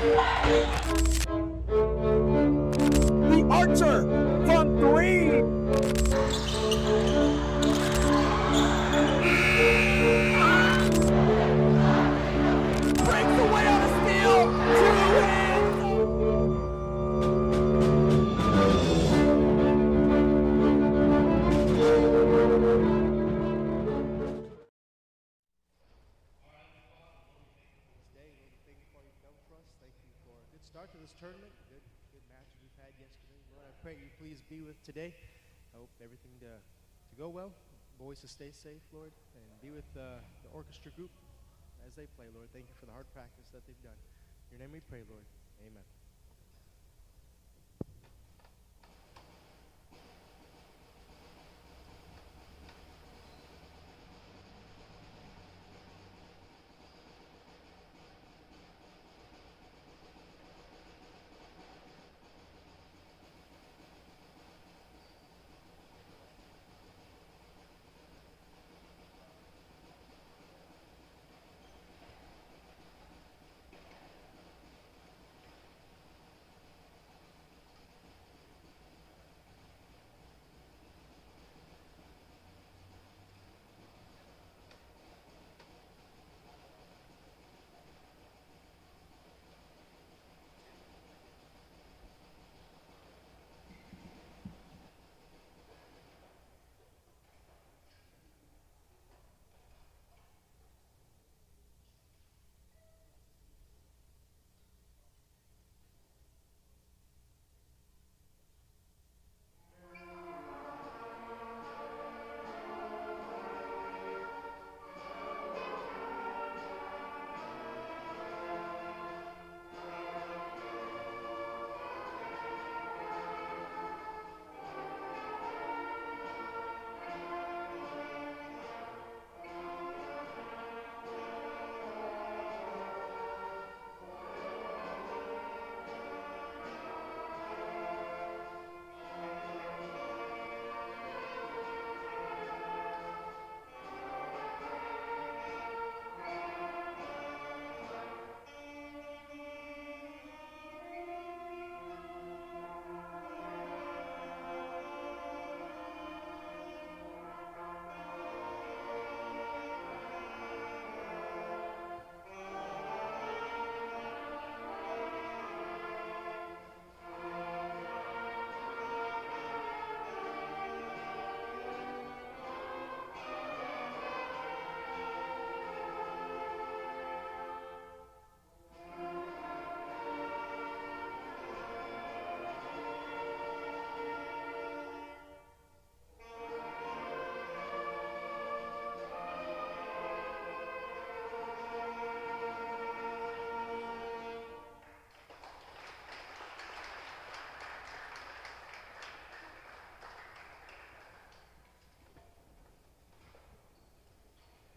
The archer from 3. Breaks away on a steal. 2 hits. Start to this tournament. Good match we've had yesterday. Lord, I pray you please be with today. I hope everything to go well. Boys to stay safe, Lord, and be with the orchestra group as they play, Lord. Thank you for the hard practice that they've done. In your name we pray, Lord. Amen.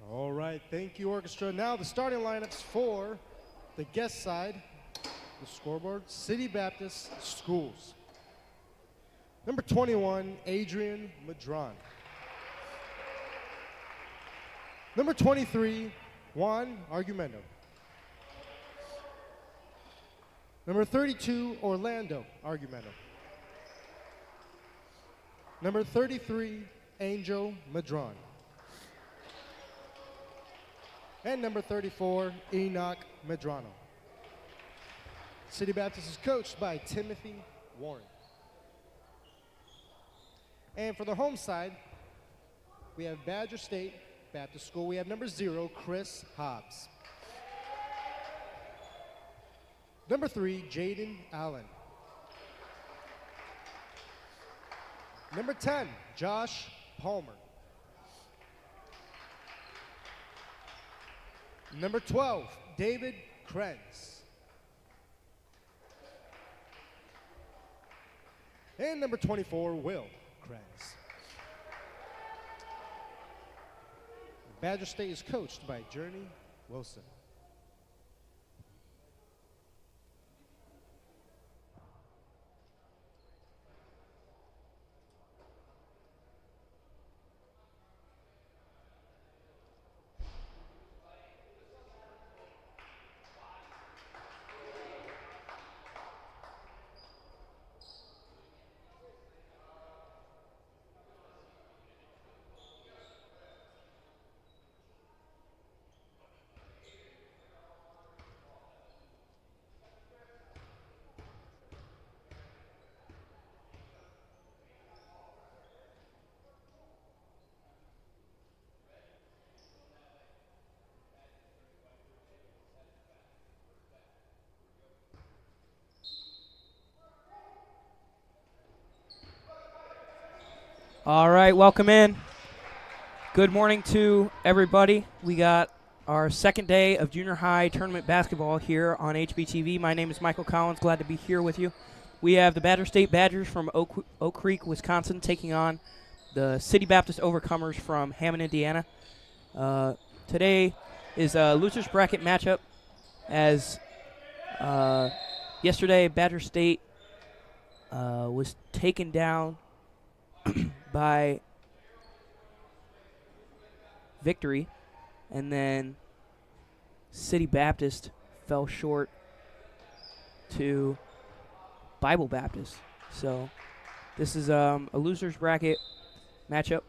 All right, thank you, orchestra. Now the starting lineups for the guest side, the scoreboard, City Baptist Schools. Number 21, Adrian Madron. Number 23, Juan Argumendo. Number 32, Orlando Argumendo. Number 33, Angel Madron. And number 34, Enoch Medrano. City Baptist is coached by Timothy Warren. And for the home side, we have Badger State Baptist School. We have number 0, Chris Hobbs. Number 3, Jaden Allen. Number 10, Josh Palmer. Number 12, David Krenz. And number 24, Will Krenz. Badger State is coached by Journey Wilson. All right, welcome in. Good morning to everybody. We got our second day of junior high tournament basketball here on HBTV. My name is Michael Collins. Glad to be here with you. We have the Badger State Badgers from Oak Creek, Wisconsin, taking on the City Baptist Overcomers from Hammond, Indiana. Today is a loser's bracket matchup, as yesterday Badger State was taken down by Victory, and then City Baptist fell short to Bible Baptist. So this is a loser's bracket matchup.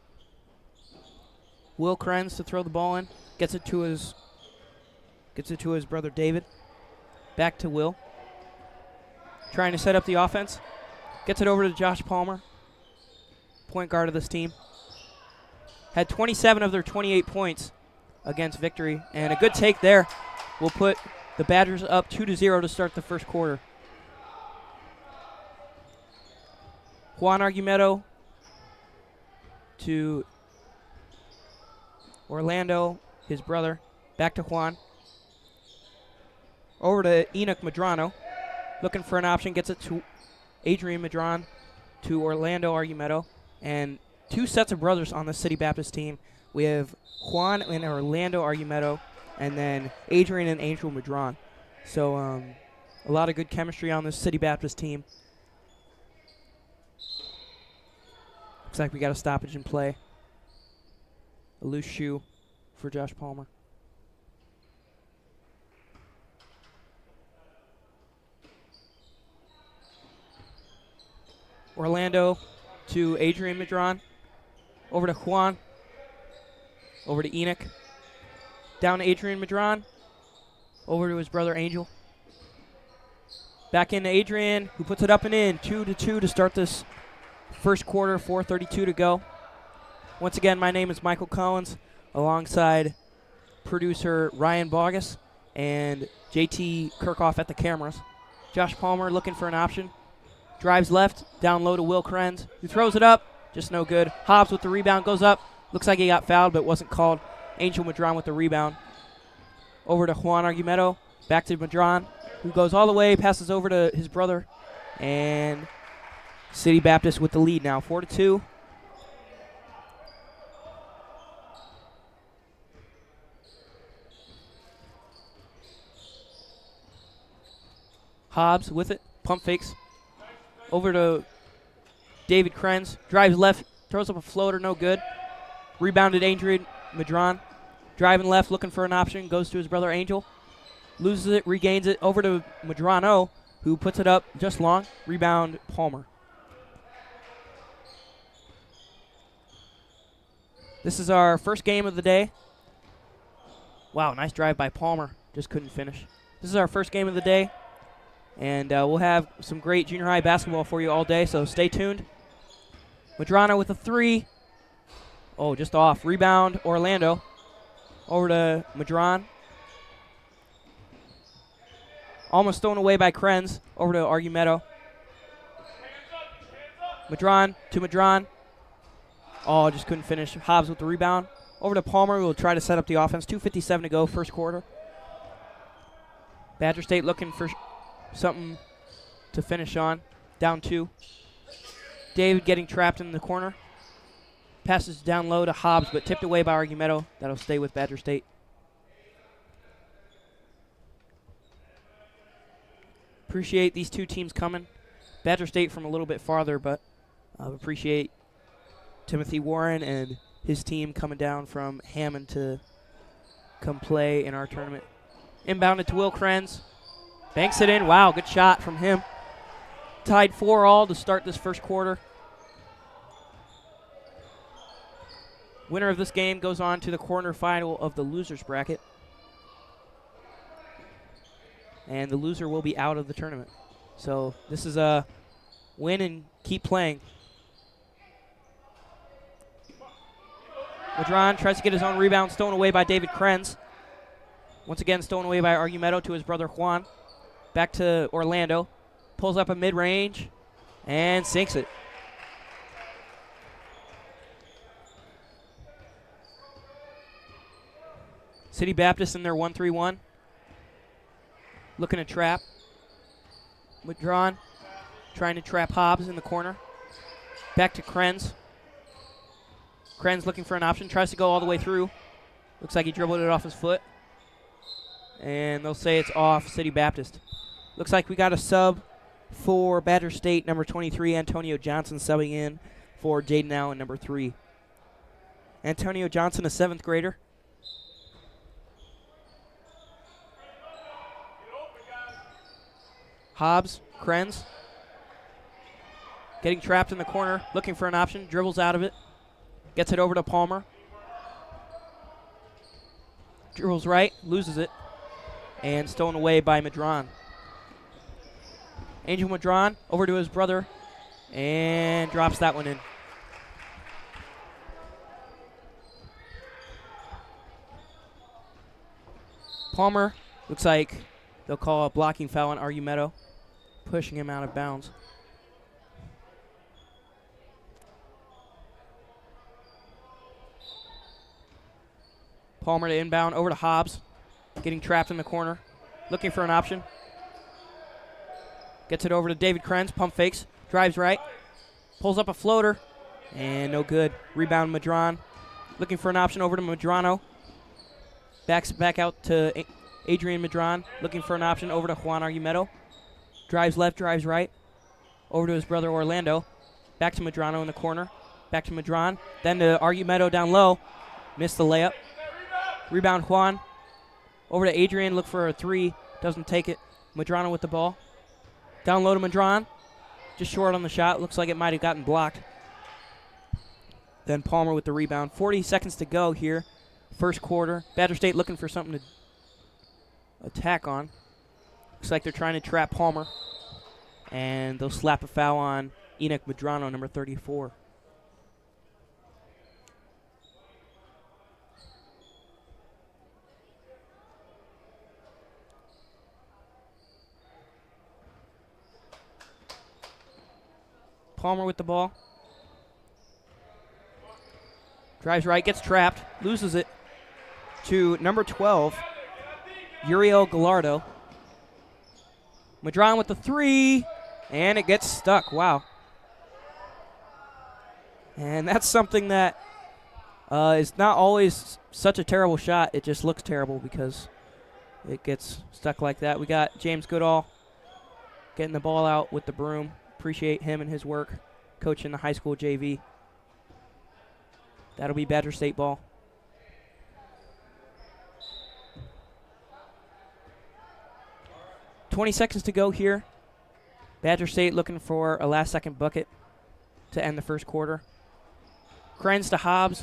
Will Krenz to throw the ball in, gets it to his brother David. Back to Will, trying to set up the offense. Gets it over to Josh Palmer, point guard of this team. Had 27 of their 28 points against Victory, and a good take there will put the Badgers up 2-0 to start the first quarter. Juan Argumedo to Orlando, his brother. Back to Juan. Over to Enoch Medrano, looking for an option, gets it to Adrian Medran, to Orlando Argumedo, and two sets of brothers on the City Baptist team. We have Juan and Orlando Argumedo, and then Adrian and Angel Medran. So a lot of good chemistry on this City Baptist team. Looks like we got a stoppage in play. A loose shoe for Josh Palmer. Orlando to Adrian Medran. Over to Juan. Over to Enoch. Down to Adrian Medran. Over to his brother Angel. Back into Adrian, who puts it up and in. 2-2 to start this first quarter. 4:32 to go. Once again, my name is Michael Collins, alongside producer Ryan Bogus and JT Kirkhoff at the cameras. Josh Palmer looking for an option. Drives left, down low to Will Krenz, who throws it up, just no good. Hobbs with the rebound, goes up. Looks like he got fouled, but wasn't called. Angel Medran with the rebound. Over to Juan Argumedo, back to Medran, who goes all the way, passes over to his brother, and City Baptist with the lead now, 4-2. Hobbs with it, pump fakes. Over to David Krenz, drives left, throws up a floater, no good. Rebounded Adrian Medran, driving left, looking for an option, goes to his brother Angel. Loses it, regains it, over to Medrano, who puts it up just long. Rebound Palmer. This is our first game of the day. Wow, nice drive by Palmer, just couldn't finish. This is our first game of the day. And we'll have some great junior high basketball for you all day, so stay tuned. Medrano with a three. Oh, just off. Rebound, Orlando. Over to Medran. Almost thrown away by Krenz. Over to Argumedo. Medran to Medran. Oh, just couldn't finish. Hobbs with the rebound. Over to Palmer, who will try to set up the offense. 2:57 to go, first quarter. Badger State looking for something to finish on. Down 2. David getting trapped in the corner. Passes down low to Hobbs, but tipped away by Argumedo. That'll stay with Badger State. Appreciate these two teams coming. Badger State from a little bit farther, but appreciate Timothy Warren and his team coming down from Hammond to come play in our tournament. Inbounded to Will Krenz. Banks it in. Wow, good shot from him. Tied 4-all to start this first quarter. Winner of this game goes on to the quarterfinal of the losers bracket. And the loser will be out of the tournament. So this is a win and keep playing. Medran tries to get his own rebound, stolen away by David Krenz. Once again, stolen away by Argumedo to his brother Juan. Back to Orlando. Pulls up a mid-range and sinks it. City Baptist in their 1-3-1. Looking to trap. Withdrawn. Trying to trap Hobbs in the corner. Back to Krenz. Krenz looking for an option. Tries to go all the way through. Looks like he dribbled it off his foot. And they'll say it's off City Baptist. Looks like we got a sub for Badger State, number 23, Antonio Johnson, subbing in for Jaden Allen, number 3. Antonio Johnson, a 7th grader. Hobbs, Krenz. Getting trapped in the corner, looking for an option, dribbles out of it. Gets it over to Palmer. Dribbles right, loses it. And stolen away by Madron. Angel Madron over to his brother and drops that one in. Palmer, looks like they'll call a blocking foul on Argumedo, pushing him out of bounds. Palmer to inbound, over to Hobbs, getting trapped in the corner, looking for an option. Gets it over to David Krenz, pump fakes, drives right, pulls up a floater, and no good. Rebound Madron, looking for an option over to Madrano. Backs back out to Adrian Madron, looking for an option over to Juan Argumedo. Drives left, drives right, over to his brother Orlando. Back to Madrano in the corner, back to Madron, then to Argumedo down low. Missed the layup. Rebound Juan, over to Adrian, look for a 3, doesn't take it. Madrano with the ball. Down low to Madron, just short on the shot. Looks like it might have gotten blocked. Then Palmer with the rebound. 40 seconds to go here, first quarter. Badger State looking for something to attack on. Looks like they're trying to trap Palmer. And they'll slap a foul on Enoch Madrano, number 34. Palmer with the ball. Drives right, gets trapped, loses it to number 12, Uriel Gallardo. Madron with the 3, and it gets stuck. Wow. And that's something that is not always such a terrible shot. It just looks terrible because it gets stuck like that. We got James Goodall getting the ball out with the broom. Appreciate him and his work coaching the high school JV. That'll be Badger State ball. $20 seconds to go here. Badger State looking for a last-second bucket to end the first quarter. Krenz to Hobbs.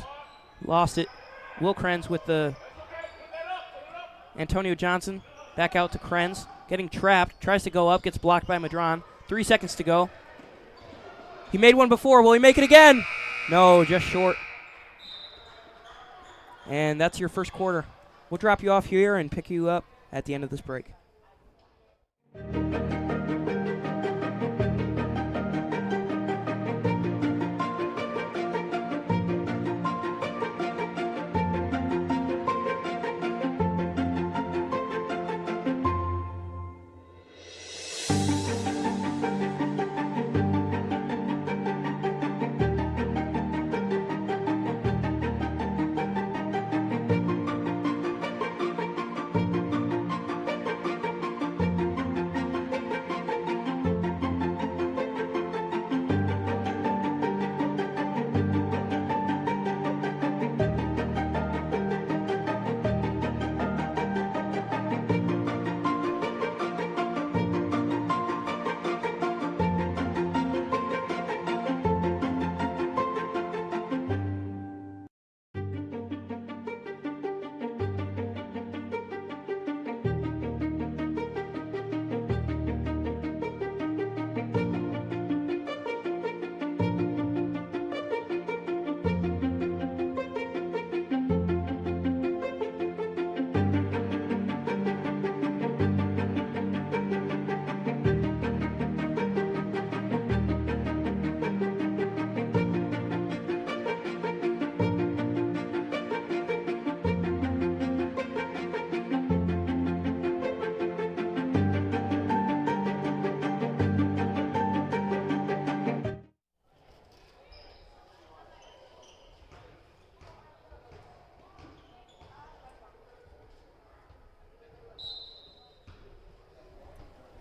Lost it. Will Krenz with the Antonio Johnson. Back out to Krenz. Getting trapped. Tries to go up. Gets blocked by Madron. 3 seconds to go. He made one before. Will he make it again? No, just short. And that's your first quarter. We'll drop you off here and pick you up at the end of this break.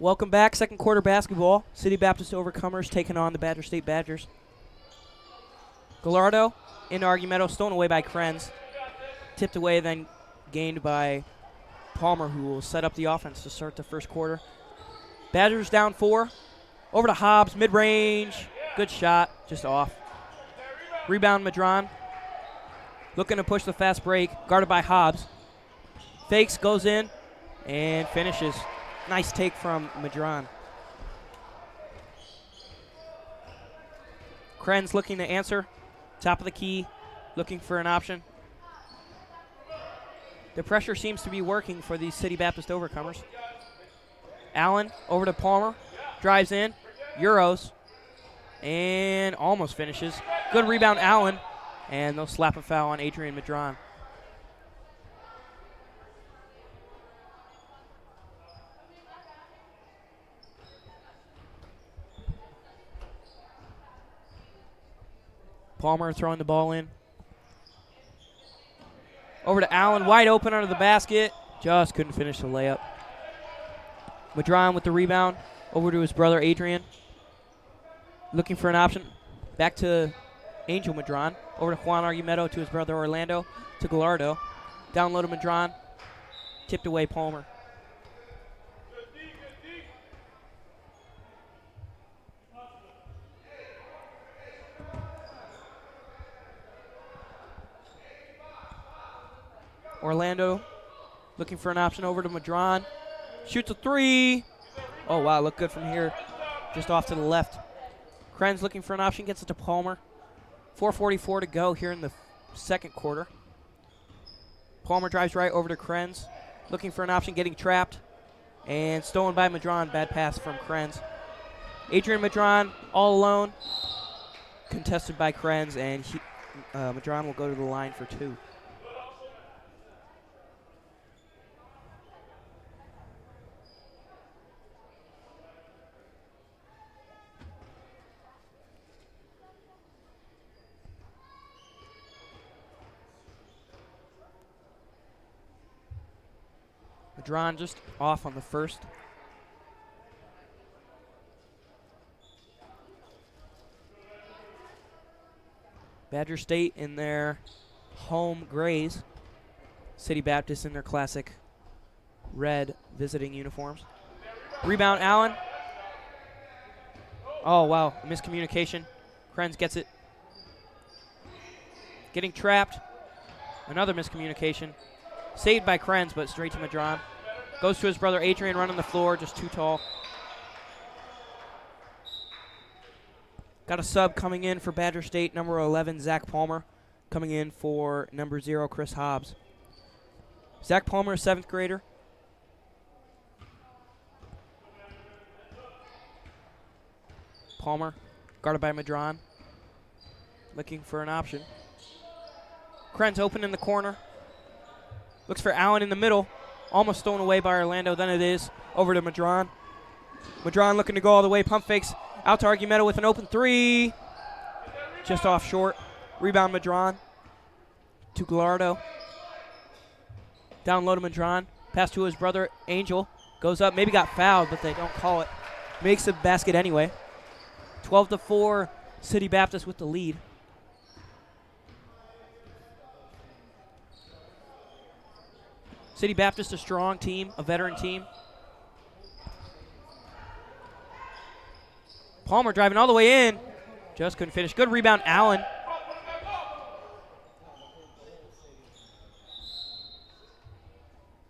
Welcome back. Second quarter basketball. City Baptist Overcomers taking on the Badger State Badgers. Gallardo into Argumento, stolen away by Krenz. Tipped away, then gained by Palmer, who will set up the offense to start the first quarter. Badgers down 4. Over to Hobbs, mid-range. Good shot, just off. Rebound, Madron. Looking to push the fast break, guarded by Hobbs. Fakes, goes in, and finishes. Nice take from Madron. Krenz looking to answer. Top of the key, looking for an option. The pressure seems to be working for these City Baptist Overcomers. Allen over to Palmer. Drives in. Euros. And almost finishes. Good rebound, Allen. And they'll slap a foul on Adrian Madron. Palmer throwing the ball in. Over to Allen, wide open under the basket. Just couldn't finish the layup. Madron with the rebound. Over to his brother Adrian. Looking for an option. Back to Angel Madron. Over to Juan Argumento to his brother Orlando. To Gallardo. Down low to Madron. Tipped away Palmer. Orlando looking for an option over to Madron. Shoots a 3. Oh, wow, look good from here. Just off to the left. Krenz looking for an option, gets it to Palmer. 4:44 to go here in the second quarter. Palmer drives right over to Krenz. Looking for an option, getting trapped. And stolen by Madron. Bad pass from Krenz. Adrian Madron all alone. Contested by Krenz, and Madron will go to the line for 2. Madron just off on the first. Badger State in their home grays. City Baptist in their classic red visiting uniforms. Rebound, Allen. Oh, wow, miscommunication. Krenz gets it. Getting trapped. Another miscommunication. Saved by Krenz, but straight to Madron. Goes to his brother Adrian, running the floor, just too tall. Got a sub coming in for Badger State, number 11, Zach Palmer. Coming in for number 0, Chris Hobbs. Zach Palmer, a 7th grader. Palmer, guarded by Madron. Looking for an option. Krenz open in the corner. Looks for Allen in the middle. Almost stolen away by Orlando. Then it is over to Madron. Madron looking to go all the way. Pump fakes out to Argumento with an open 3. Just off short. Rebound Madron to Gallardo. Down low to Madron. Pass to his brother Angel. Goes up. Maybe got fouled, but they don't call it. Makes the basket anyway. 12-4. City Baptist with the lead. City Baptist, a strong team, a veteran team. Palmer driving all the way in. Just couldn't finish. Good rebound, Allen.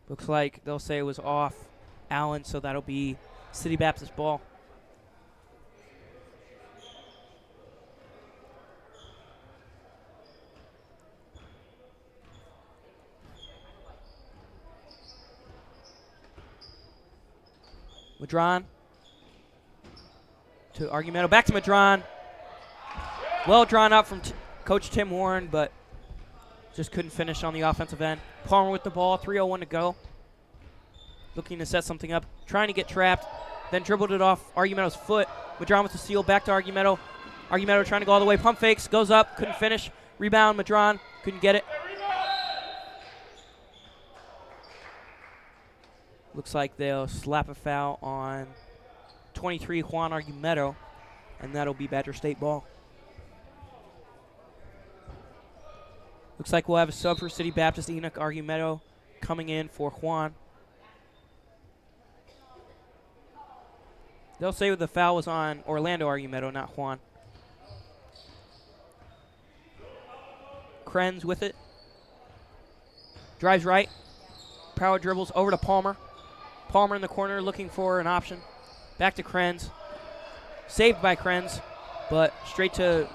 Looks like they'll say it was off Allen, so that'll be City Baptist ball. Madron to Argumento. Back to Madron. Well drawn up from Coach Tim Warren, but just couldn't finish on the offensive end. Palmer with the ball. 3:01 to go. Looking to set something up. Trying to get trapped. Then dribbled it off Argumento's foot. Madron with the steal. Back to Argumento. Argumento trying to go all the way. Pump fakes. Goes up. Couldn't finish. Rebound. Madron. Couldn't get it. Looks like they'll slap a foul on 23 Juan Argumedo, and that'll be Badger State ball. Looks like we'll have a sub for City Baptist. Enoch Argumedo coming in for Juan. They'll say the foul was on Orlando Argumedo, not Juan. Krenz with it. Drives right. Power dribbles over to Palmer. Palmer in the corner looking for an option. Back to Krenz. Saved by Krenz, but straight to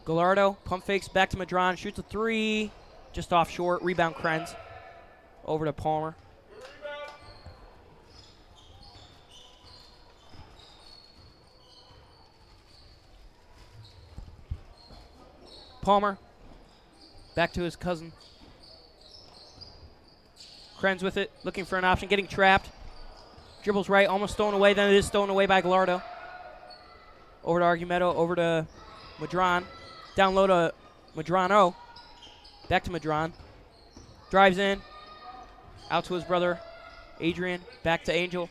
Gallardo. Pump fakes back to Madron. Shoots a three. Just off short. Rebound Krenz. Over to Palmer. Palmer. Back to his cousin. Krenz with it. Looking for an option. Getting trapped. Dribbles right. Almost stolen away. Then it is stolen away by Gallardo. Over to Argumedo. Over to Madron. Down low to Madrano. Back to Madron. Drives in. Out to his brother, Adrian. Back to Angel.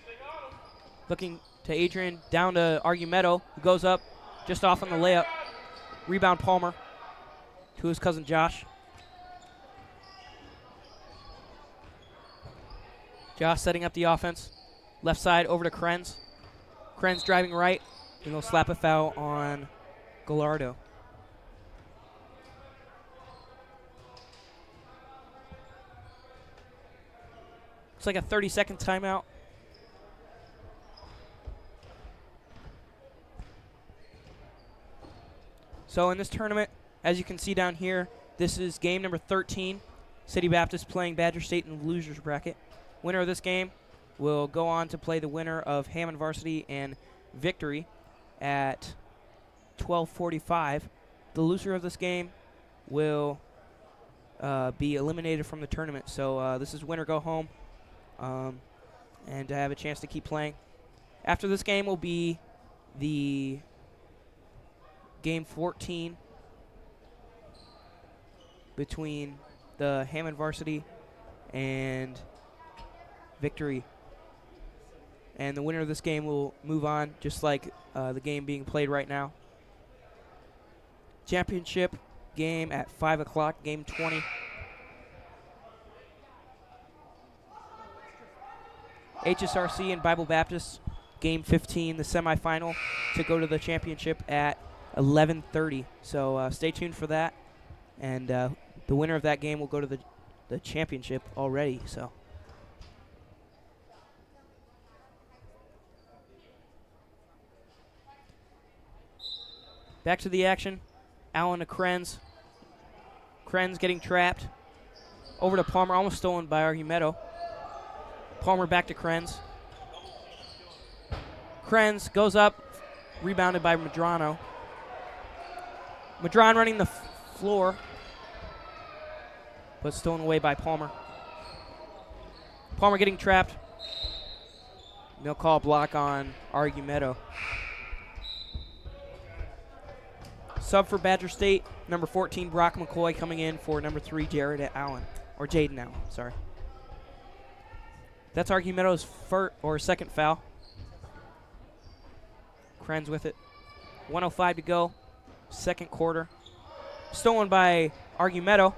Looking to Adrian. Down to Argumedo, who goes up just off on the layup. Rebound Palmer to his cousin Josh. Josh setting up the offense. Left side over to Krenz. Krenz driving right. And they'll slap a foul on Gallardo. It's like a 30-second timeout. So in this tournament, as you can see down here, this is game number 13. City Baptist playing Badger State in the losers bracket. Winner of this game will go on to play the winner of Hammond Varsity and Victory at 12:45. The loser of this game will be eliminated from the tournament. So this is winner go home. And to have a chance to keep playing. After this game will be the game 14 between the Hammond Varsity and Victory. And the winner of this game will move on, just like the game being played right now. Championship game at 5 o'clock, game 20. HSRC and Bible Baptist, game 15, the semifinal, to go to the championship at 11:30. So stay tuned for that. And the winner of that game will go to the championship already. So back to the action. Allen to Krenz. Krenz getting trapped. Over to Palmer, almost stolen by Argumedo. Palmer back to Krenz. Krenz goes up, rebounded by Madrano. Madron running the floor, but stolen away by Palmer. Palmer getting trapped. They'll call a block on Argumedo. Sub for Badger State, number 14, Brock McCoy coming in for number 3, Jared Allen. Or Jaden Allen, sorry. That's Argumedo's second foul. Krenz with it. 1:05 to go. Second quarter. Stolen by Argumedo.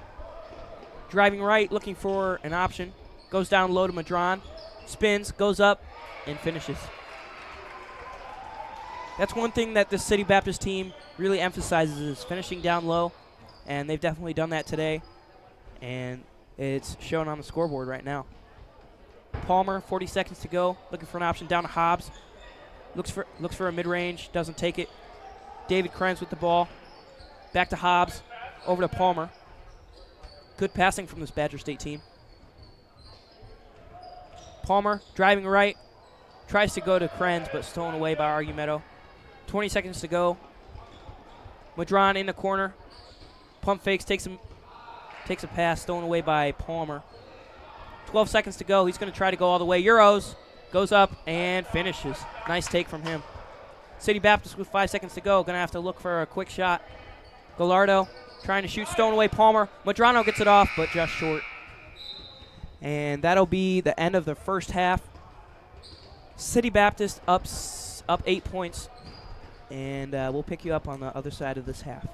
Driving right, looking for an option. Goes down low to Madron. Spins, goes up, and finishes. That's one thing that this City Baptist team really emphasizes is finishing down low. And they've definitely done that today. And it's shown on the scoreboard right now. Palmer, 40 seconds to go, looking for an option down to Hobbs. Looks for a mid-range, doesn't take it. David Krenz with the ball. Back to Hobbs, over to Palmer. Good passing from this Badger State team. Palmer driving right, tries to go to Krenz, but stolen away by Argumedo. 20 seconds to go. Madron in the corner. Pump fakes, takes a pass, stolen away by Palmer. 12 seconds to go. He's going to try to go all the way. Euros goes up and finishes. Nice take from him. City Baptist with 5 seconds to go. Going to have to look for a quick shot. Gallardo trying to shoot stone away. Palmer. Madrano gets it off, but just short. And that'll be the end of the first half. City Baptist up 8 points. And we'll pick you up on the other side of this half.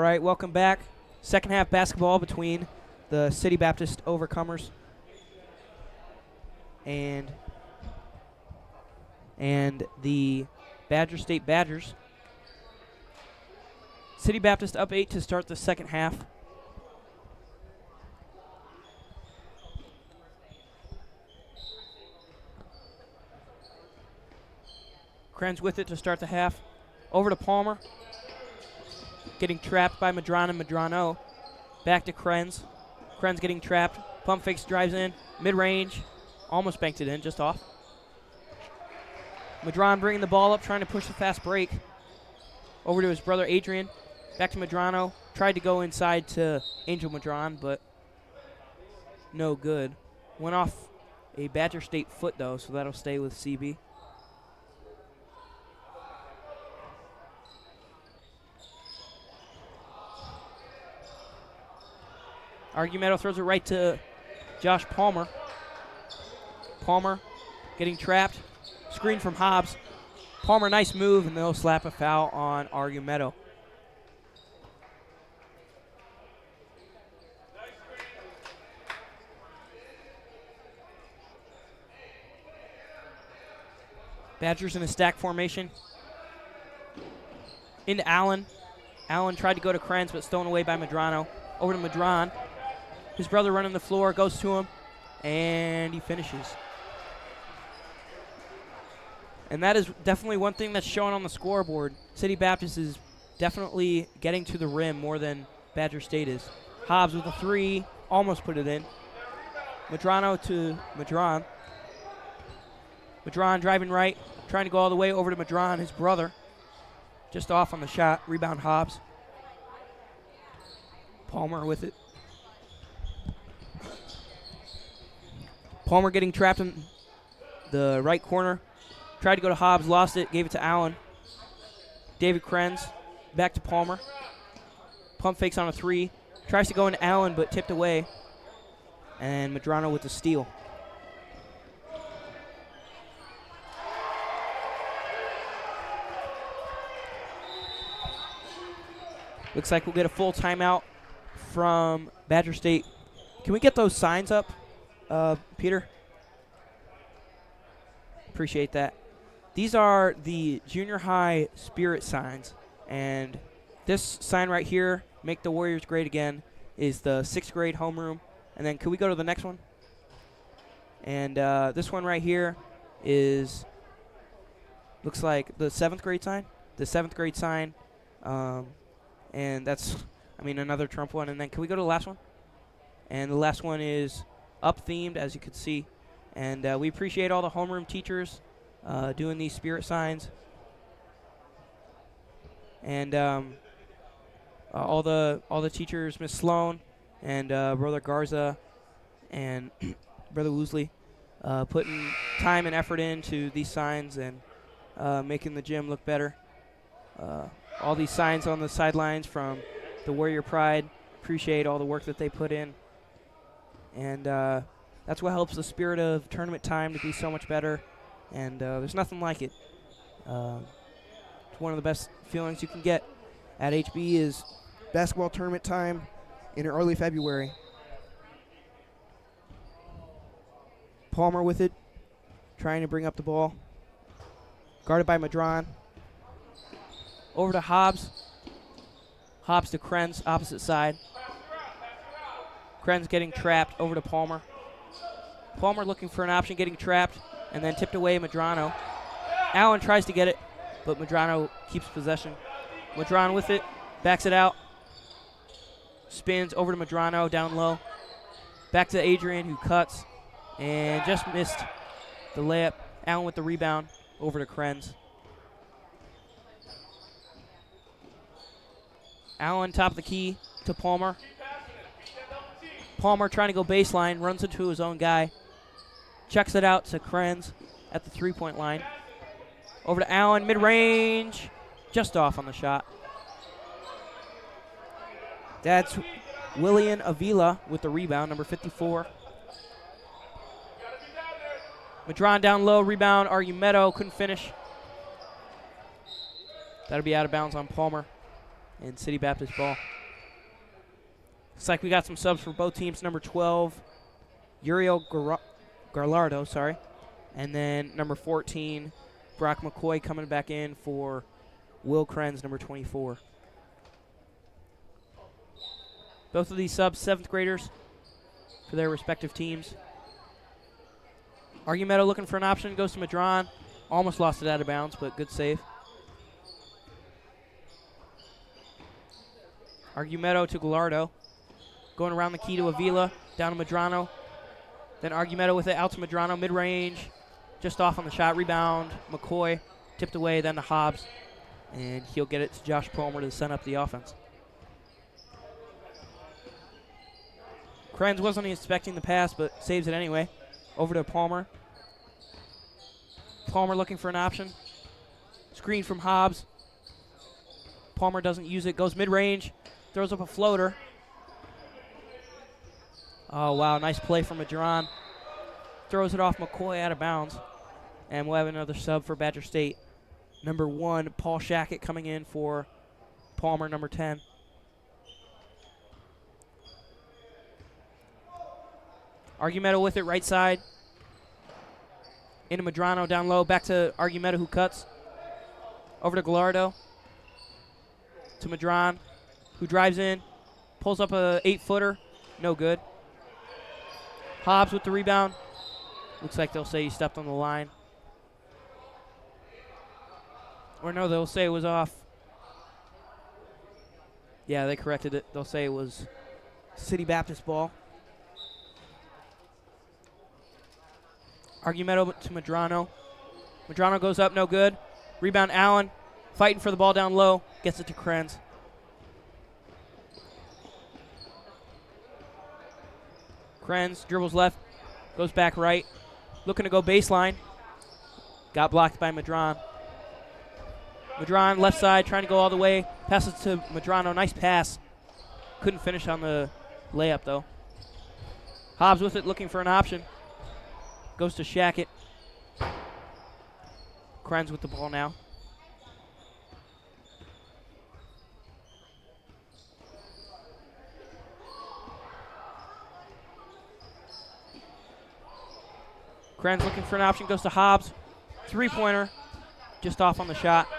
right, welcome back. Second half basketball between the City Baptist Overcomers and the Badger State Badgers. City Baptist up 8 to start the second half. Krenz with it to start the half. Over to Palmer. Getting trapped by Madron and Madrano. Back to Krenz. Krenz getting trapped. Pump fakes, drives in. Mid-range. Almost banked it in, just off. Madron bringing the ball up, trying to push the fast break. Over to his brother Adrian. Back to Madrano. Tried to go inside to Angel Madron, but no good. Went off a Badger State foot, though, so that'll stay with CB. Argumento throws it right to Josh Palmer. Palmer getting trapped. Screen from Hobbs. Palmer, nice move, and they'll slap a foul on Argumento. Badgers in a stack formation. Into Allen. Allen tried to go to Krenz, but stolen away by Madrano. Over to Madron. His brother running the floor, goes to him, and he finishes. And that is definitely one thing that's shown on the scoreboard. City Baptist is definitely getting to the rim more than Badger State is. Hobbs with a three, almost put it in. Madrano to Madron. Madron driving right, trying to go all the way over to Madron, his brother. Just off on the shot, rebound Hobbs. Palmer with it. Palmer getting trapped in the right corner. Tried to go to Hobbs, lost it, gave it to Allen. David Krenz, back to Palmer. Pump fakes on a three. Tries to go into Allen, but tipped away. And Madrano with the steal. Looks like we'll get a full timeout from Badger State. Can we get those signs up, Peter? Appreciate that. These are the junior high spirit signs. And this sign right here, Make the Warriors Great Again, is the 6th grade homeroom. And then can we go to the next one? And this one right here is, looks like the 7th grade sign. The 7th grade sign. And that's, another Trump one. And then can we go to the last one? And the last one is up-themed, as you can see. And we appreciate all the homeroom teachers doing these spirit signs. And all the teachers, Miss Sloan and Brother Garza and Brother Woosley, putting time and effort into these signs and making the gym look better. All these signs on the sidelines from the Warrior Pride. Appreciate all the work that they put in. And that's what helps the spirit of tournament time to be so much better. And there's nothing like it. It's one of the best feelings you can get at HB is basketball tournament time in early February. Palmer with it, trying to bring up the ball. Guarded by Madron. Over to Hobbs. Hobbs to Krenz, opposite side. Krenz getting trapped, over to Palmer. Palmer looking for an option, getting trapped, and then tipped away Madrano. Allen tries to get it, but Madrano keeps possession. Madron with it, backs it out. Spins over to Madrano, down low. Back to Adrian, who cuts, and just missed the layup. Allen with the rebound, over to Krenz. Allen top of the key to Palmer. Palmer trying to go baseline, runs into his own guy. Checks it out to Krenz at the three-point line. Over to Allen, mid-range, just off on the shot. That's Willian Avila with the rebound, number 54. Madron down low, rebound, Argumento couldn't finish. That'll be out of bounds on Palmer and City Baptist ball. Looks like we got some subs for both teams. Number 12, Uriel Garlardo, sorry. And then number 14, Brock McCoy coming back in for Will Krenz, number 24. Both of these subs, 7th graders for their respective teams. Argumedo looking for an option, goes to Madron. Almost lost it out of bounds, but good save. Argumedo to Gallardo. Going around the key to Avila, down to Madrano. Then Argumedo with it out to Madrano, mid-range. Just off on the shot, rebound. McCoy tipped away, then to Hobbs. And he'll get it to Josh Palmer to send up the offense. Krenz wasn't expecting the pass, but saves it anyway. Over to Palmer. Palmer looking for an option. Screen from Hobbs. Palmer doesn't use it, goes mid-range. Throws up a floater. Oh, wow, nice play from Madron. Throws it off McCoy out of bounds. And we'll have another sub for Badger State. Number 1, Paul Shackett coming in for Palmer, number 10. Argumedo with it, right side. Into Madrano, down low. Back to Argumedo, who cuts. Over to Gallardo. To Madron, who drives in. Pulls up a 8-footer. No good. Hobbs with the rebound. Looks like they'll say he stepped on the line. Or no, they'll say it was off. Yeah, they corrected it. They'll say it was City Baptist ball. Argumedo to Madrano. Madrano goes up, no good. Rebound, Allen. Fighting for the ball down low. Gets it to Krenz. Krenz dribbles left. Goes back right. Looking to go baseline. Got blocked by Madron. Madron left side trying to go all the way. Passes to Madrano. Nice pass. Couldn't finish on the layup though. Hobbs with it looking for an option. Goes to Shackett. Krenz with the ball now. Krenz looking for an option, goes to Hobbs. 3-pointer, just off on the shot.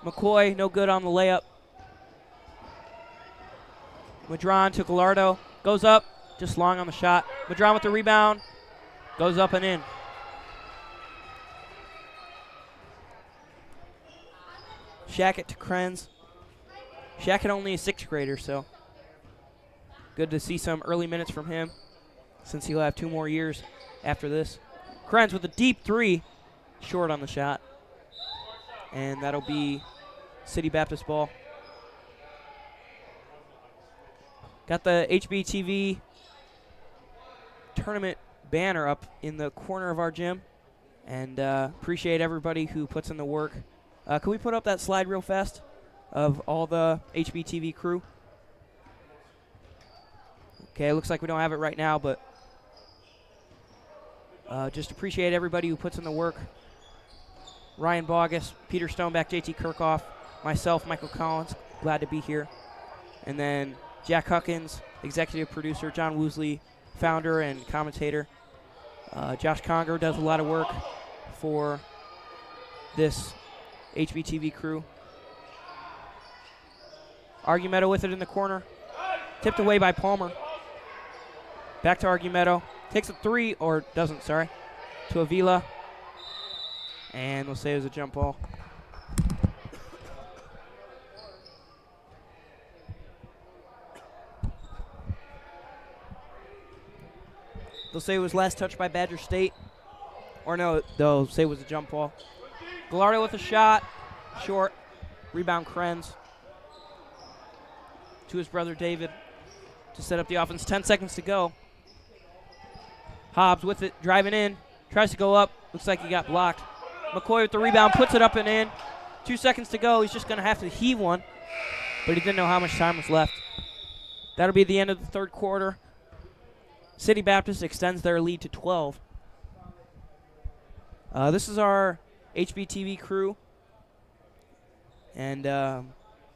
McCoy, no good on the layup. Madron to Gallardo, goes up, just long on the shot. Madron with the rebound, goes up and in. Shackett to Krenz. Shackett only a 6th grader, so good to see some early minutes from him since he'll have 2 more years after this. Krenz with a deep 3, short on the shot. And that'll be City Baptist ball. Got the HBTV tournament banner up in the corner of our gym. And appreciate everybody who puts in the work. Can we put up that slide real fast of all the HBTV crew? Okay, looks like we don't have it right now, but just appreciate everybody who puts in the work. Ryan Bogus, Peter Stoneback, JT Kirchhoff, myself, Michael Collins, glad to be here. And then Jack Huckins, executive producer, John Woosley, founder and commentator. Josh Conger does a lot of work for this HBTV crew. Argumedo with it in the corner. Tipped away by Palmer. Back to Argumedo. Takes a 3, or doesn't, sorry, to Avila. And we'll say it was a jump ball. They'll say it was last touched by Badger State. Or no, they'll say it was a jump ball. Gallardo with a shot. Short. Rebound Krenz. To his brother David to set up the offense. 10 seconds to go. Hobbs with it, driving in. Tries to go up. Looks like he got blocked. McCoy with the rebound, puts it up and in. 2 seconds to go. He's just going to have to heave one. But he didn't know how much time was left. That'll be the end of the 3rd quarter. City Baptist extends their lead to 12. This is our HBTV crew. And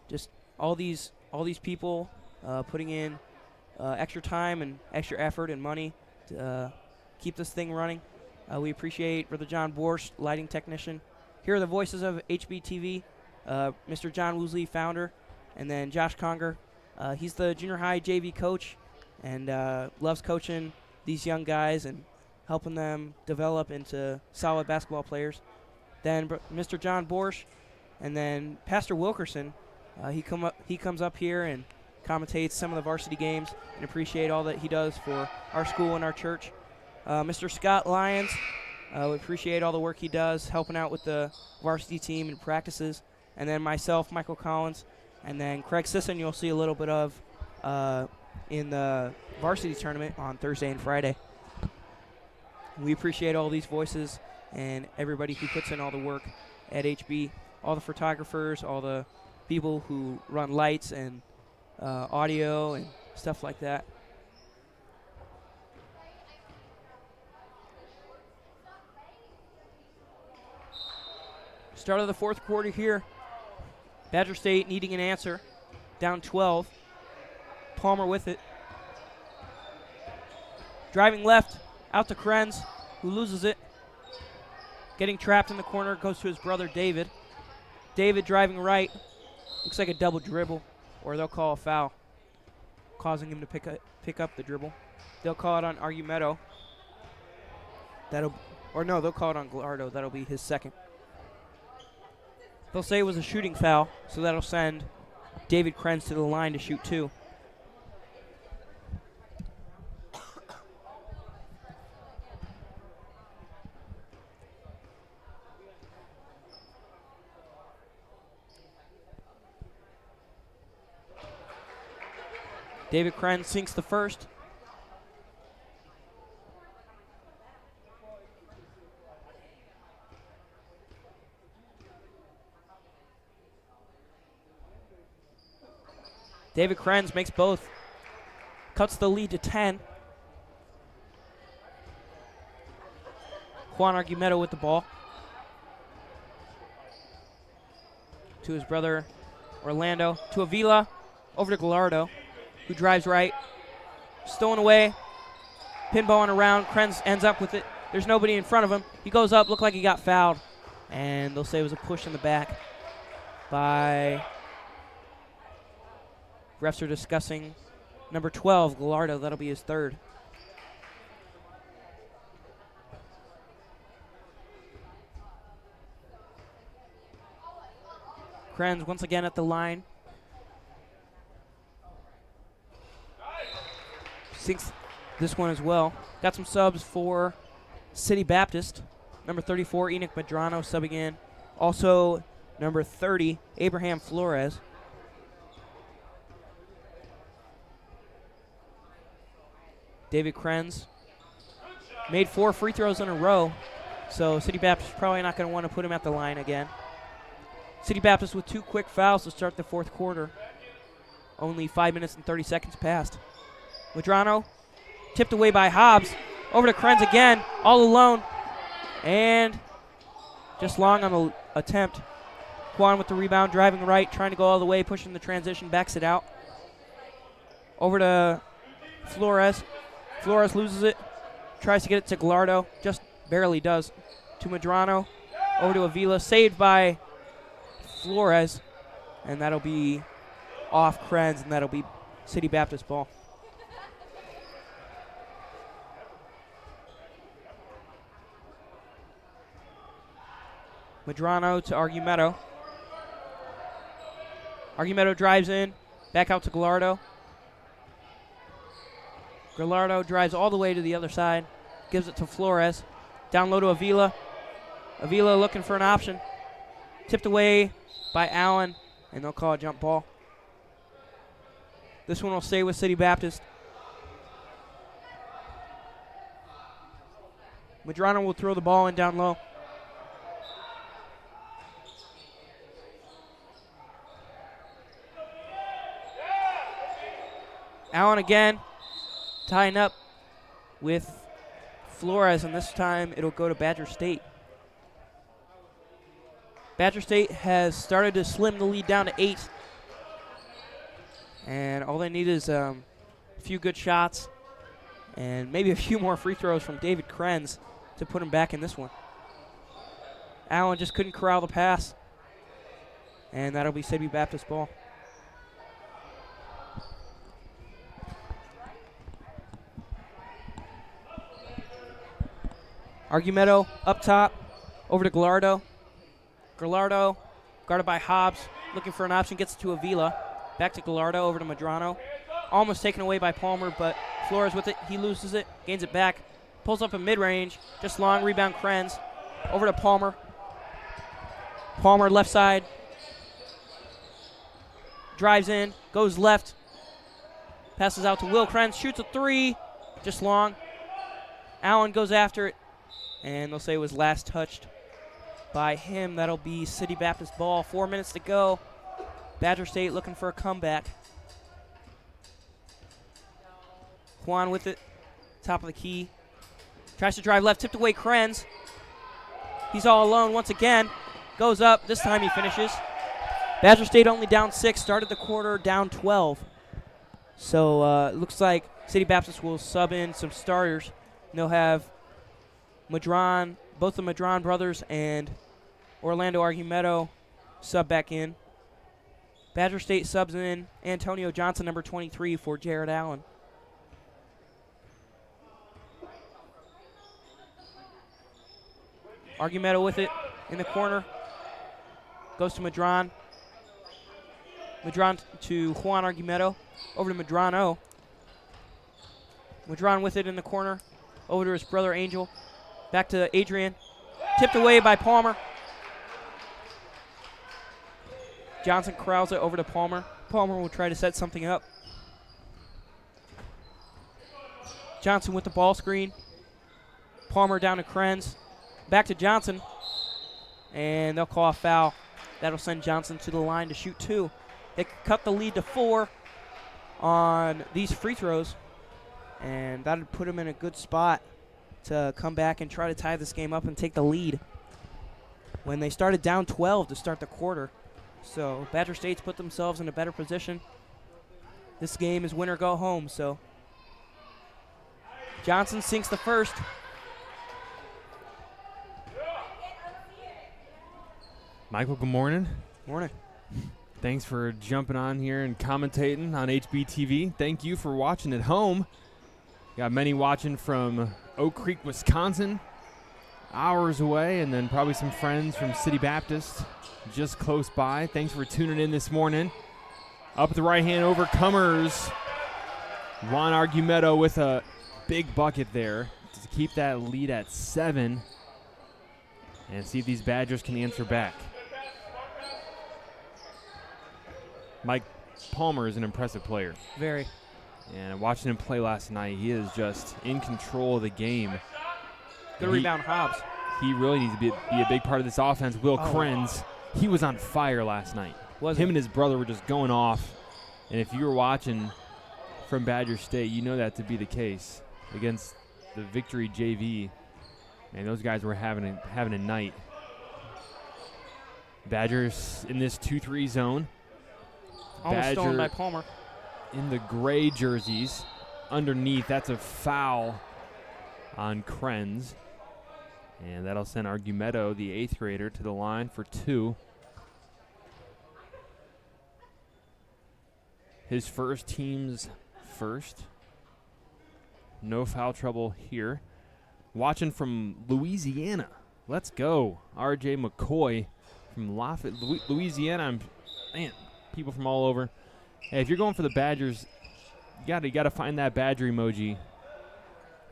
just all these people putting in extra time and extra effort and money to keep this thing running. We appreciate Brother John Borsch, lighting technician. Here are the voices of HBTV, Mr. John Woosley, founder, and then Josh Conger. He's the junior high JV coach and loves coaching these young guys and helping them develop into solid basketball players. Then Mr. John Borsch, and then Pastor Wilkerson. He comes up here and commentates some of the varsity games, and appreciate all that he does for our school and our church. Mr. Scott Lyons, we appreciate all the work he does, helping out with the varsity team and practices. And then myself, Michael Collins, and then Craig Sisson you'll see a little bit of in the varsity tournament on Thursday and Friday. We appreciate all these voices and everybody who puts in all the work at HB, all the photographers, all the people who run lights and audio and stuff like that. Start of the fourth quarter here. Badger State needing an answer. Down 12. Palmer with it. Driving left, out to Krenz, who loses it. Getting trapped in the corner, goes to his brother David. David driving right. Looks like a double dribble, or they'll call a foul, causing him to pick up the dribble. They'll call it on Argumetto. They'll call it on Gallardo. That'll be his second. They'll say it was a shooting foul, so that'll send David Krenz to the line to shoot 2. David Krenz sinks the first. David Krenz makes both. Cuts the lead to 10. Juan Argumetto with the ball. To his brother Orlando. To Avila. Over to Gallardo, who drives right. Stolen away. Pinball on around. Krenz ends up with it. There's nobody in front of him. He goes up. Looked like he got fouled. And they'll say it was a push in the back by... Refs are discussing number 12, Gallardo. That'll be his third. Krenz once again at the line. Sinks this one as well. Got some subs for City Baptist. Number 34, Enoch Medrano subbing in. Also, number 30, Abraham Flores. David Krenz made 4 free throws in a row, so City Baptist is probably not going to want to put him at the line again. City Baptist with 2 quick fouls to start the fourth quarter. Only 5 minutes and 30 seconds passed. Medrano tipped away by Hobbs. Over to Krenz again, all alone. And just long on the attempt. Juan with the rebound, driving right, trying to go all the way, pushing the transition, backs it out. Over to Flores. Flores loses it, tries to get it to Gallardo, just barely does. To Medrano, over to Avila, saved by Flores, and that'll be off Krenz, and that'll be City Baptist ball. Medrano to Argumetto. Argumetto drives in, back out to Gallardo. Gallardo drives all the way to the other side, gives it to Flores. Down low to Avila. Avila looking for an option. Tipped away by Allen, and they'll call a jump ball. This one will stay with City Baptist. Medrano will throw the ball in down low. Allen again, tying up with Flores, and this time it'll go to Badger State. Badger State has started to slim the lead down to 8. And all they need is a few good shots and maybe a few more free throws from David Krenz to put him back in this one. Allen just couldn't corral the pass. And that'll be City Baptist ball. Argumedo up top, over to Gallardo. Gallardo, guarded by Hobbs, looking for an option, gets it to Avila. Back to Gallardo, over to Medrano. Almost taken away by Palmer, but Flores with it. He loses it, gains it back, pulls up in mid-range, just long, rebound Krenz. Over to Palmer. Palmer left side. Drives in, goes left. Passes out to Will Krenz, shoots a three, just long. Allen goes after it. And they'll say it was last touched by him. That'll be City Baptist ball. 4 minutes to go. Badger State looking for a comeback. Juan with it. Top of the key. Tries to drive left. Tipped away Krenz. He's all alone once again. Goes up. This time he finishes. Badger State only down 6. Started the quarter down 12. So it looks like City Baptist will sub in some starters. And they'll have Madron, both the Madron brothers and Orlando Argumedo sub back in. Badger State subs in Antonio Johnson, number 23, for Jared Allen. Argumedo with it in the corner. Goes to Madron. Madron to Juan Argumedo. Over to Medrano. Madron with it in the corner. Over to his brother Angel. Back to Adrian. Tipped away by Palmer. Johnson corrals it over to Palmer. Palmer will try to set something up. Johnson with the ball screen. Palmer down to Krenz. Back to Johnson. And they'll call a foul. That'll send Johnson to the line to shoot 2. They cut the lead to 4 on these free throws. And that would put them in a good spot to come back and try to tie this game up and take the lead when they started down 12 to start the quarter. So Badger State's put themselves in a better position. This game is win or go home. So Johnson sinks the first. Michael, good morning. Morning. Thanks for jumping on here and commentating on HBTV. Thank you for watching at home. Got many watching from Oak Creek, Wisconsin, hours away, and then probably some friends from City Baptist just close by. Thanks for tuning in this morning. Up at the right-hand, overcomers. Juan Argumedo with a big bucket there to keep that lead at 7 and see if these Badgers can answer back. Mike Palmer is an impressive player. Very. And watching him play last night, he is just in control of the game. Good rebound, Hobbs. He really needs to be a big part of this offense. Will Krenz, he was on fire last night. Him and his brother were just going off. And if you were watching from Badger State, you know that to be the case against the Victory JV. And those guys were having a night. Badgers in this 2-3 zone. Almost stolen by Palmer. In the gray jerseys underneath. That's a foul on Krenz. And that'll send Argumedo, the 8th grader, to the line for 2. His first, team's first. No foul trouble here. Watching from Louisiana. Let's go. R.J. McCoy from Lafayette, Louisiana. Man, people from all over. Hey, if you're going for the Badgers, you gotta find that Badger emoji.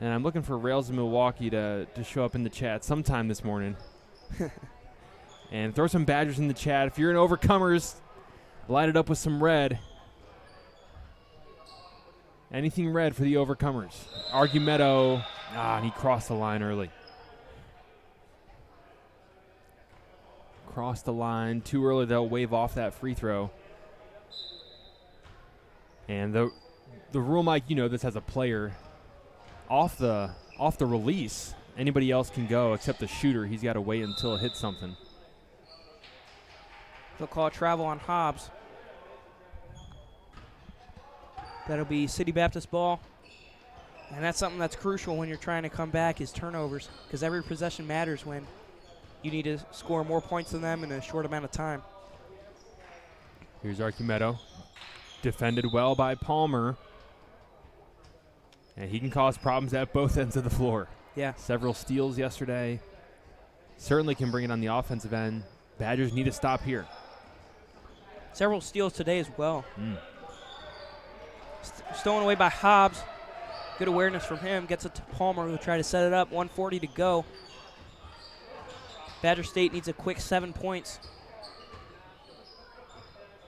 And I'm looking for Rails in Milwaukee to show up in the chat sometime this morning. And throw some Badgers in the chat. If you're in Overcomers, light it up with some red. Anything red for the Overcomers. Argumedo, and he crossed the line early. Crossed the line too early. They'll wave off that free throw. And the rule, Mike, you know this as a player, off the release, anybody else can go except the shooter. He's got to wait until it hits something. They'll call travel on Hobbs. That'll be City Baptist ball. And that's something that's crucial when you're trying to come back is turnovers, because every possession matters when you need to score more points than them in a short amount of time. Here's Archimedo. Defended well by Palmer. And he can cause problems at both ends of the floor. Yeah. Several steals yesterday. Certainly can bring it on the offensive end. Badgers need to stop here. Several steals today as well. Stolen away by Hobbs. Good awareness from him. Gets it to Palmer, who will try to set it up. 1:40 to go. Badger State needs a quick 7 points.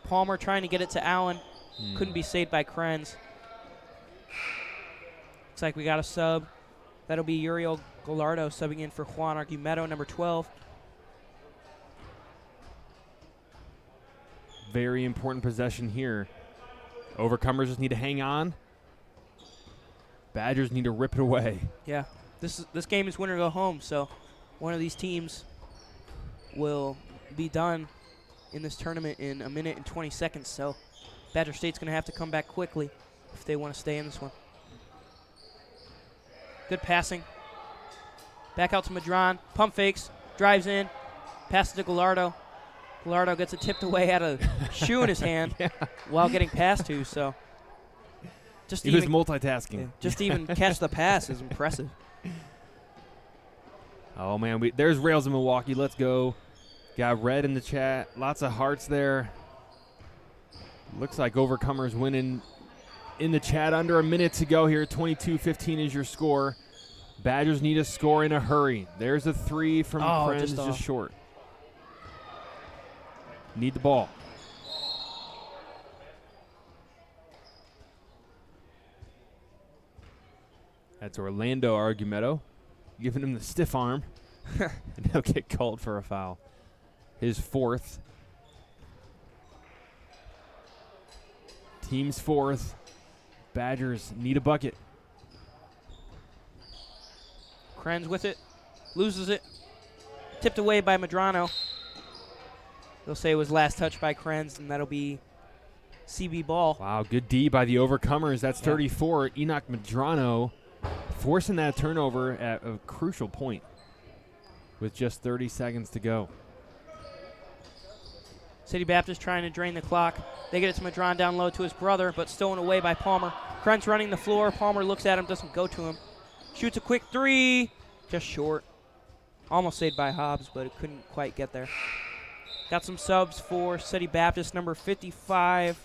Palmer trying to get it to Allen. Couldn't be saved by Krenz. Looks like we got a sub. That'll be Uriel Gallardo subbing in for Juan Argumedo, number 12. Very important possession here. Overcomers just need to hang on. Badgers need to rip it away. Yeah, this game is win or go home, so one of these teams will be done in this tournament in a minute and 20 seconds, so Badger State's going to have to come back quickly if they want to stay in this one. Good passing. Back out to Madron. Pump fakes. Drives in. Passes to Gallardo. Gallardo gets it tipped away, had a shoe in his hand while getting passed to, so just He was multitasking. Just to even catch the pass is impressive. Oh, man. There's Rails in Milwaukee. Let's go. Got red in the chat. Lots of hearts there. Looks like Overcomers winning in the chat. Under a minute to go here. 22-15 is your score. Badgers need a score in a hurry. There's a three from Krenz, just short. Need the ball. That's Orlando Argumedo giving him the stiff arm. And he'll get called for a foul. His fourth. Team's fourth. Badgers need a bucket. Krenz with it. Loses it. Tipped away by Madrano. They'll say it was last touch by Krenz, and that'll be CB ball. Wow, good D by the Overcomers. That's 34. Enoch Madrano forcing that turnover at a crucial point with just 30 seconds to go. City Baptist trying to drain the clock. They get it to Madron down low to his brother, but stolen away by Palmer. Krenz running the floor. Palmer looks at him, doesn't go to him. Shoots a quick three. Just short. Almost saved by Hobbs, but it couldn't quite get there. Got some subs for City Baptist. Number 55,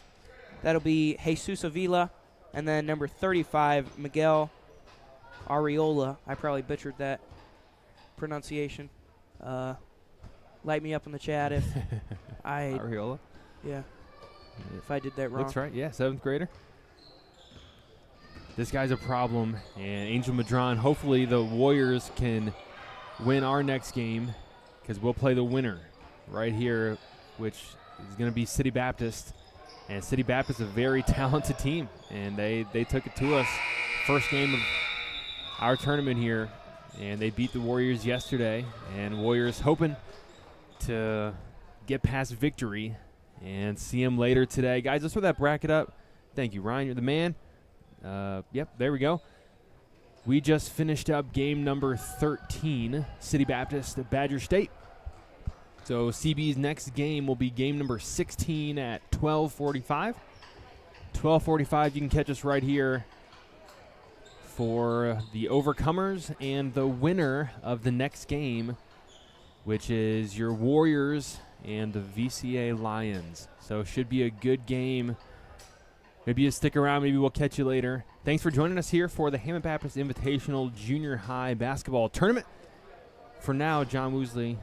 that'll be Jesus Avila. And then number 35, Miguel Areola. I probably butchered that pronunciation. Light me up in the chat if Areola? Yeah. If I did that wrong. Looks right, yeah, 7th grader. This guy's a problem, and Angel Madron, hopefully the Warriors can win our next game because we'll play the winner right here, which is going to be City Baptist. And City Baptist is a very talented team, and they took it to us. First game of our tournament here, and they beat the Warriors yesterday, and Warriors hoping to get past victory and see them later today. Guys, let's throw that bracket up. Thank you, Ryan. You're the man. Yep, there we go. We just finished up game number 13, City Baptist at Badger State. So CB's next game will be game number 16 at 12:45. 12:45, you can catch us right here for the Overcomers and the winner of the next game, which is your Warriors and the VCA Lions. So it should be a good game. Maybe you stick around. Maybe we'll catch you later. Thanks for joining us here for the Hammond Baptist Invitational Junior High Basketball Tournament. For now, John Woosley.